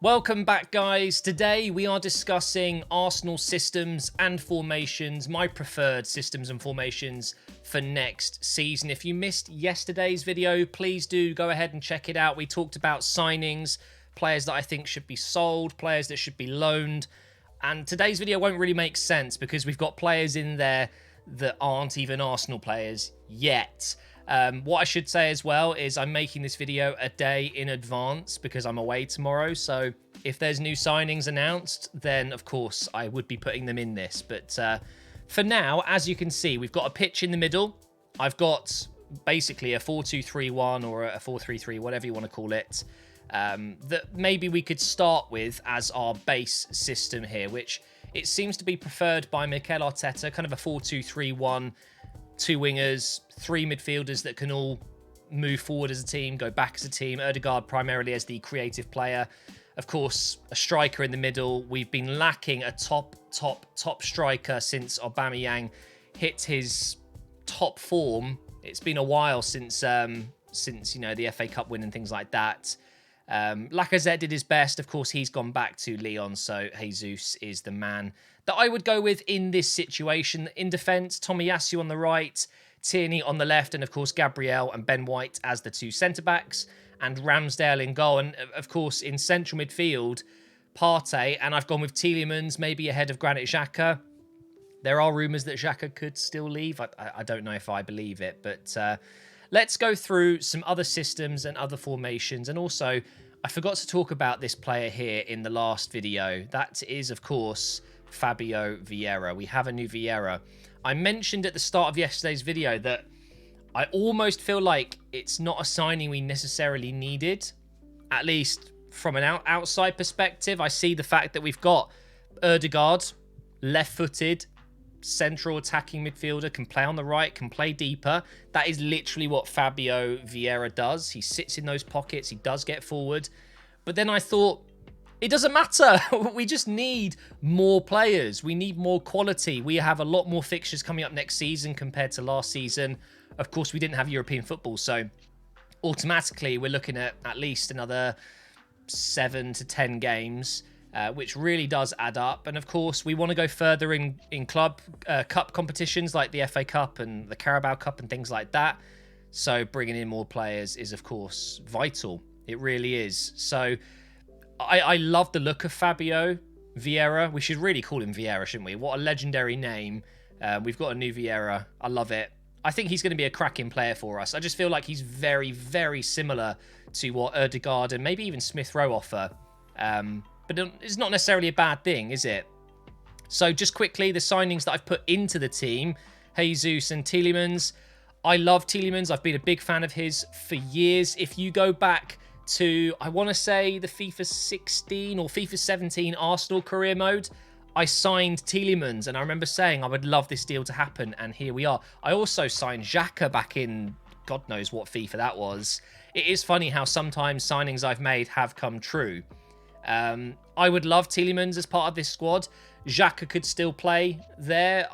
Welcome back, guys. Today we are discussing Arsenal systems and formations, my preferred systems and formations for next season. If you missed yesterday's video, please do go ahead and check it out. We talked about signings, players that I think should be sold, players that should be loaned. And today's video won't really make sense because we've got players in there that aren't even Arsenal players yet. What I should say as well is I'm making this video a day in advance because I'm away tomorrow. So if there's new signings announced, then of course I would be putting them in this. But for now, as you can see, we've got a pitch in the middle. I've got basically a 4-2-3-1 or a 4-3-3, whatever you want to call it, that maybe we could start with as our base system here, which it seems to be preferred by Mikel Arteta, kind of a 4-2-3-1. Two wingers, three midfielders that can all move forward as a team, go back as a team. Odegaard primarily as the creative player. Of course, a striker in the middle. We've been lacking a top striker since Aubameyang hit his top form. It's been a while since you know, the FA Cup win and things like that. Lacazette did his best. Of course, he's gone back to Lyon, so Jesus is the man that I would go with in this situation. In defence, Tomiyasu on the right, Tierney on the left, and of course, Gabriel and Ben White as the two centre-backs, and Ramsdale in goal. And of course, in central midfield, Partey, and I've gone with Tielemans, maybe ahead of Granit Xhaka. There are rumours that Xhaka could still leave. I don't know if I believe it, but let's go through some other systems and other formations. And also, I forgot to talk about this player here in the last video. That is, of course, Fabio Vieira. We have a new Vieira. I mentioned at the start of yesterday's video that I almost feel like it's not a signing we necessarily needed, at least from an outside perspective. I see the fact that we've got Odegaard, left-footed, central attacking midfielder, can play on the right, can play deeper. That is literally what Fabio Vieira does. He sits in those pockets, he does get forward. But then I thought, it doesn't matter. We just need more players. We need more quality. We have a lot more fixtures coming up next season compared to last season. Of course, we didn't have European football, so automatically we're looking at least another 7 to 10 games. Which really does add up. And of course, we want to go further in club cup competitions like the FA Cup and the Carabao Cup and things like that. So bringing in more players is, of course, vital. It really is. So I love the look of Fabio Vieira. We should really call him Vieira, shouldn't we? What a legendary name. We've got a new Vieira. I love it. I think he's going to be a cracking player for us. I just feel like he's very, very similar to what Odegaard and maybe even Smith Rowe offer. But it's not necessarily a bad thing, is it? So just quickly, the signings that I've put into the team, Jesus and Tielemans. I love Tielemans. I've been a big fan of his for years. If you go back to, I want to say, the FIFA 16 or FIFA 17 Arsenal career mode, I signed Tielemans. And I remember saying I would love this deal to happen. And here we are. I also signed Xhaka back in God knows what FIFA that was. It is funny how sometimes signings I've made have come true. I would love Tielemans as part of this squad. Xhaka could still play there.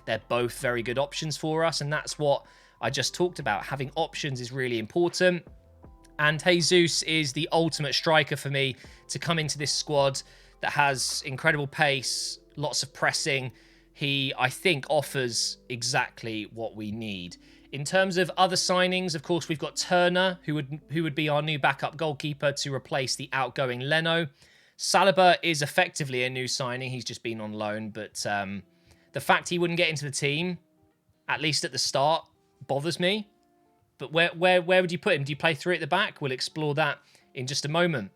They're both very good options for us, and that's what I just talked about. Having options is really important. And Jesus is the ultimate striker for me to come into this squad that has incredible pace, lots of pressing. He, I think, offers exactly what we need. In terms of other signings, of course, we've got Turner, who would be our new backup goalkeeper to replace the outgoing Leno. Saliba is effectively a new signing. He's just been on loan, but the fact he wouldn't get into the team, at least at the start, bothers me. But where would you put him? Do you play three at the back? We'll explore that in just a moment.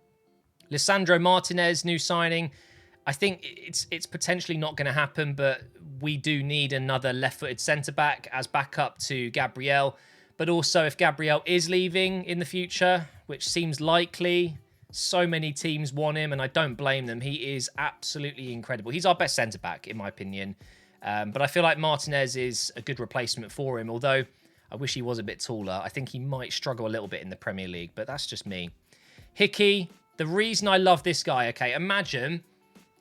Lisandro Martinez, new signing. I think it's potentially not going to happen, but we do need another left-footed centre-back as backup to Gabriel. But also, if Gabriel is leaving in the future, which seems likely, so many teams want him, and I don't blame them. He is absolutely incredible. He's our best centre-back, in my opinion. But I feel like Martinez is a good replacement for him, although I wish he was a bit taller. I think he might struggle a little bit in the Premier League, but that's just me. Hickey, the reason I love this guy, okay, imagine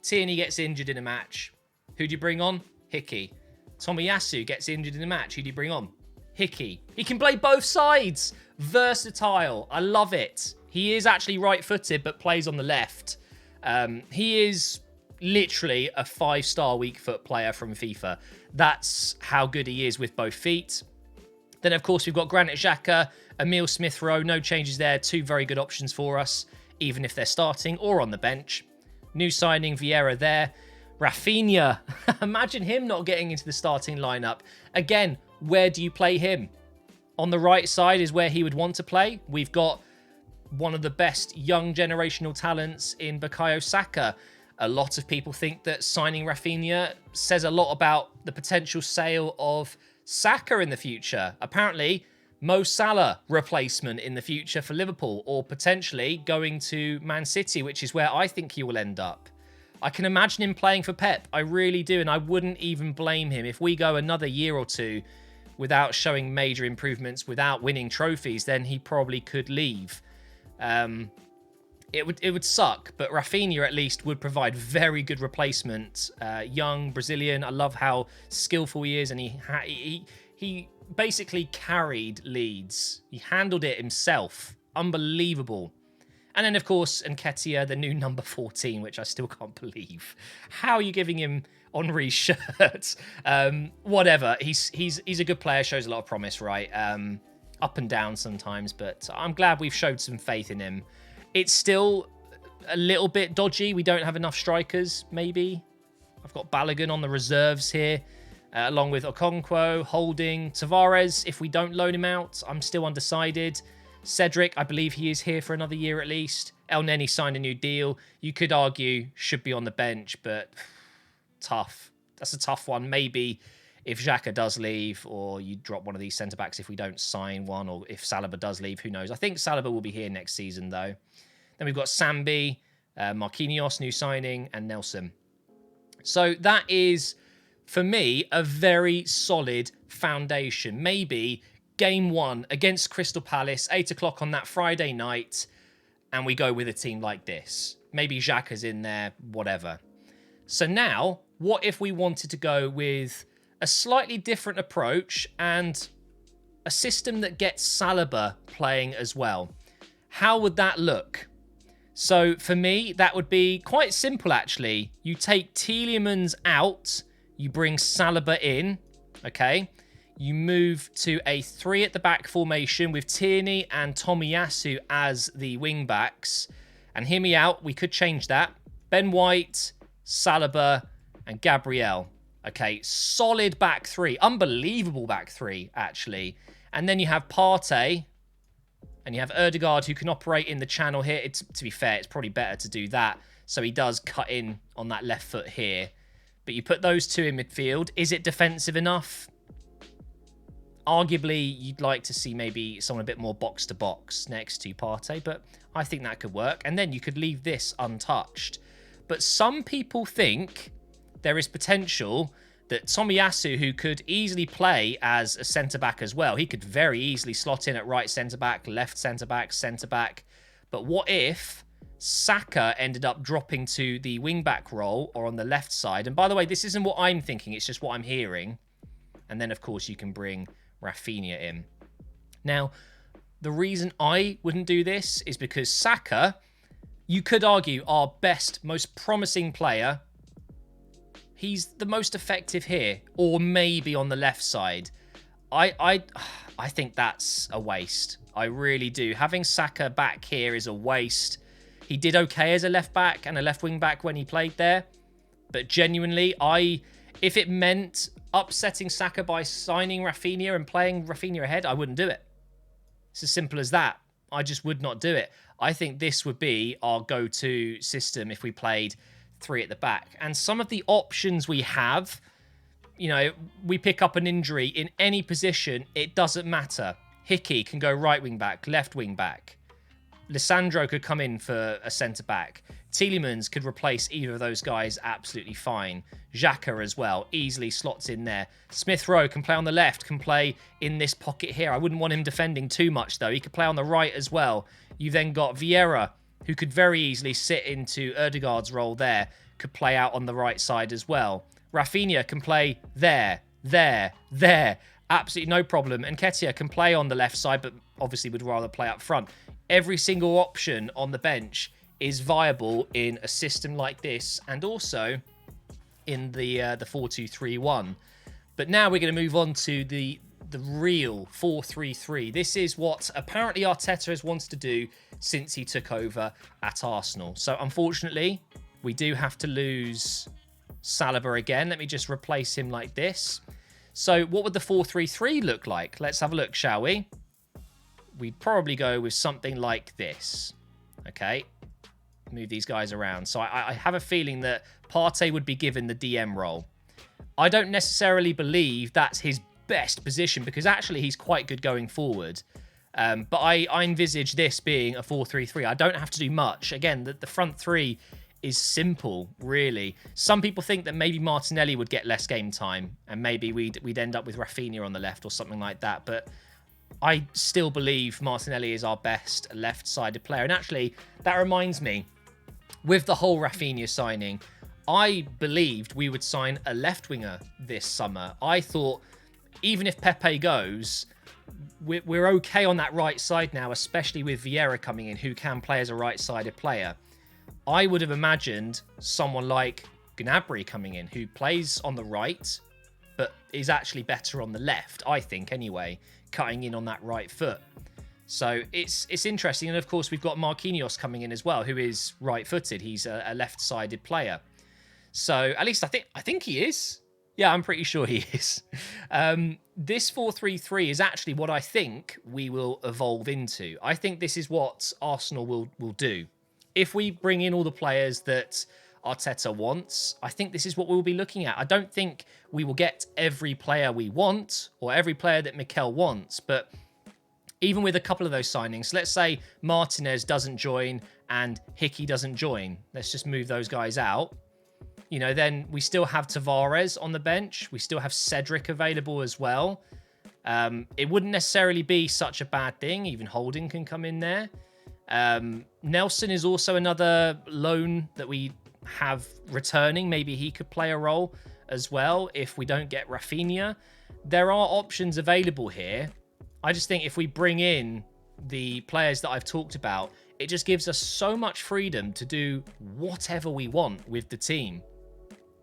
Tierney gets injured in a match. Who do you bring on? Hickey. Tomiyasu gets injured in a match. Who do you bring on? Hickey. He can play both sides. Versatile. I love it. He is actually right-footed, but plays on the left. He is literally a 5-star weak foot player from FIFA. That's how good he is with both feet. Then, of course, we've got Granit Xhaka, Emil Smith-Rowe. No changes there. 2 very good options for us, even if they're starting or on the bench. New signing, Vieira there. Rafinha. Imagine him not getting into the starting lineup. Again, where do you play him? On the right side is where he would want to play. We've got one of the best young generational talents in Bukayo Saka. A lot of people think that signing Rafinha says a lot about the potential sale of Saka in the future. Apparently, Mo Salah replacement in the future for Liverpool, or potentially going to Man City, which is where I think he will end up. I can imagine him playing for Pep. I really do, and I wouldn't even blame him. If we go another year or two without showing major improvements, without winning trophies, then he probably could leave. It would suck, but Rafinha at least would provide very good replacement. Young Brazilian, I love how skillful he is, and he basically carried Leeds. He handled it himself. Unbelievable. And then, of course, Nketiah, the new number 14, which I still can't believe. How are you giving him Henry's shirt? Whatever. He's a good player, shows a lot of promise, right? Up and down sometimes, but I'm glad we've showed some faith in him. It's still a little bit dodgy. We don't have enough strikers, maybe. I've got Balogun on the reserves here, along with Okonkwo, Holding, Tavares. If we don't loan him out, I'm still undecided. Cedric, I believe he is here for another year at least. El Neni signed a new deal. You could argue should be on the bench, but tough. That's a tough one. Maybe if Xhaka does leave, or you drop one of these centre-backs if we don't sign one, or if Saliba does leave, who knows. I think Saliba will be here next season, though. Then we've got Sambi, Marquinhos, new signing, and Nelson. So that is, for me, a very solid foundation. Maybe game 1 against Crystal Palace, 8 o'clock on that Friday night, and we go with a team like this. Maybe Xhaka's in there, whatever. So now, what if we wanted to go with a slightly different approach and a system that gets Saliba playing as well? How would that look? So for me, that would be quite simple, actually. You take Tielemans out, you bring Saliba in, okay? You move to a 3 at the back formation with Tierney and Tomiyasu as the wing backs. And hear me out, we could change that. Ben White, Saliba, and Gabriel. Okay, solid back 3. Unbelievable back 3, actually. And then you have Partey, and you have Ødegaard, who can operate in the channel here. To be fair, it's probably better to do that. So he does cut in on that left foot here. But you put those 2 in midfield. Is it defensive enough? Arguably, you'd like to see maybe someone a bit more box-to-box next to Partey, but I think that could work. And then you could leave this untouched. But some people think there is potential that Tomiyasu, who could easily play as a centre-back as well, he could very easily slot in at right centre-back, left centre-back, centre-back. But what if Saka ended up dropping to the wing-back role or on the left side? And by the way, this isn't what I'm thinking, it's just what I'm hearing. And then, of course, you can bring Rafinha in. Now, the reason I wouldn't do this is because Saka, you could argue, our best, most promising player, he's the most effective here, or maybe on the left side. I think that's a waste. I really do. Having Saka back here is a waste. He did okay as a left back and a left wing back when he played there, but genuinely, if it meant upsetting Saka by signing Rafinha and playing Rafinha ahead, I wouldn't do it. It's as simple as that. I just would not do it. I think this would be our go-to system if we played 3 at the back. And some of the options we have, you know, we pick up an injury in any position, it doesn't matter. Hickey can go right wing back, left wing back. Lissandro could come in for a centre back. Tielemans could replace either of those guys absolutely fine. Xhaka as well, easily slots in there. Smith-Rowe can play on the left, can play in this pocket here. I wouldn't want him defending too much though. He could play on the right as well. You've then got Vieira, who could very easily sit into Ødegaard's role there, could play out on the right side as well. Rafinha can play there. Absolutely no problem. And Nketiah can play on the left side, but obviously would rather play up front. Every single option on the bench is viable in a system like this, and also in the 4-2-3-1. But now we're going to move on to the real 4-3-3. This is what apparently Arteta has wanted to do since he took over at Arsenal. So unfortunately, we do have to lose Saliba again. Let me just replace him like this. So what would the 4-3-3 look like? Let's have a look, shall we? We'd probably go with something like this. Okay. Move these guys around. So I have a feeling that Partey would be given the DM role. I don't necessarily believe that's his best position, because actually he's quite good going forward. But I envisage this being a 4-3-3. I don't have to do much. Again, the front three is simple, really. Some people think that maybe Martinelli would get less game time, and maybe we'd end up with Rafinha on the left or something like that. But I still believe Martinelli is our best left-sided player. And actually, that reminds me, with the whole Rafinha signing, I believed we would sign a left winger this summer. I thought, even if Pepe goes, we're okay on that right side now, especially with Vieira coming in, who can play as a right-sided player. I would have imagined someone like Gnabry coming in, who plays on the right, but is actually better on the left, I think, anyway, cutting in on that right foot. So it's interesting. And of course, we've got Marquinhos coming in as well, who is right-footed. He's a left-sided player. So at least I think he is. Yeah, I'm pretty sure he is. This 4-3-3 is actually what I think we will evolve into. I think this is what Arsenal will do. If we bring in all the players that Arteta wants, I think this is what we'll be looking at. I don't think we will get every player we want or every player that Mikel wants, but even with a couple of those signings, let's say Martinez doesn't join and Hickey doesn't join. Let's just move those guys out. You know, then we still have Tavares on the bench. We still have Cedric available as well. It wouldn't necessarily be such a bad thing. Even Holding can come in there. Nelson is also another loan that we have returning. Maybe he could play a role as well if we don't get Rafinha. There are options available here. I just think if we bring in the players that I've talked about, it just gives us so much freedom to do whatever we want with the team.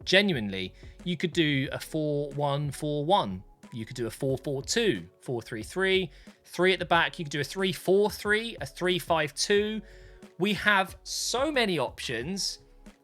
Genuinely, you could do a 4-1-4-1. You could do a 4-4-2, 4-3-3, 3 at the back. You could do a 3-4-3, a 3-5-2. We have so many options,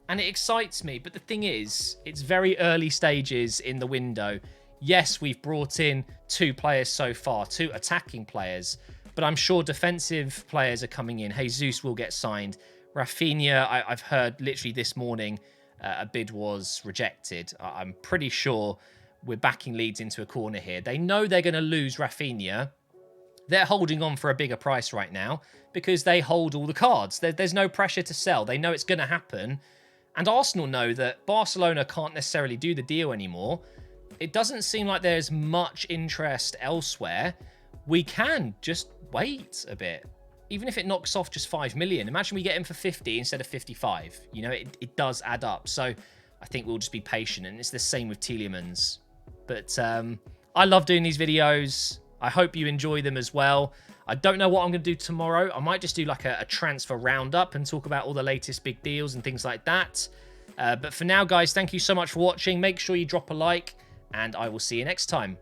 and it excites me. But the thing is, it's very early stages in the window. Yes, we've brought in 2 players so far, 2 attacking players, but I'm sure defensive players are coming in. Jesus will get signed. Rafinha, I've heard literally this morning, a bid was rejected. I'm pretty sure we're backing Leeds into a corner here. They know they're going to lose Rafinha. They're holding on for a bigger price right now because they hold all the cards. There's no pressure to sell. They know it's going to happen. And Arsenal know that Barcelona can't necessarily do the deal anymore. It doesn't seem like there's much interest elsewhere. We can just wait a bit. Even if it knocks off just 5 million, imagine we get him for 50 instead of 55. You know, it does add up. So I think we'll just be patient. And it's the same with Tielemans. But I love doing these videos. I hope you enjoy them as well. I don't know what I'm going to do tomorrow. I might just do like a transfer roundup and talk about all the latest big deals and things like that. But for now, guys, thank you so much for watching. Make sure you drop a like, and I will see you next time.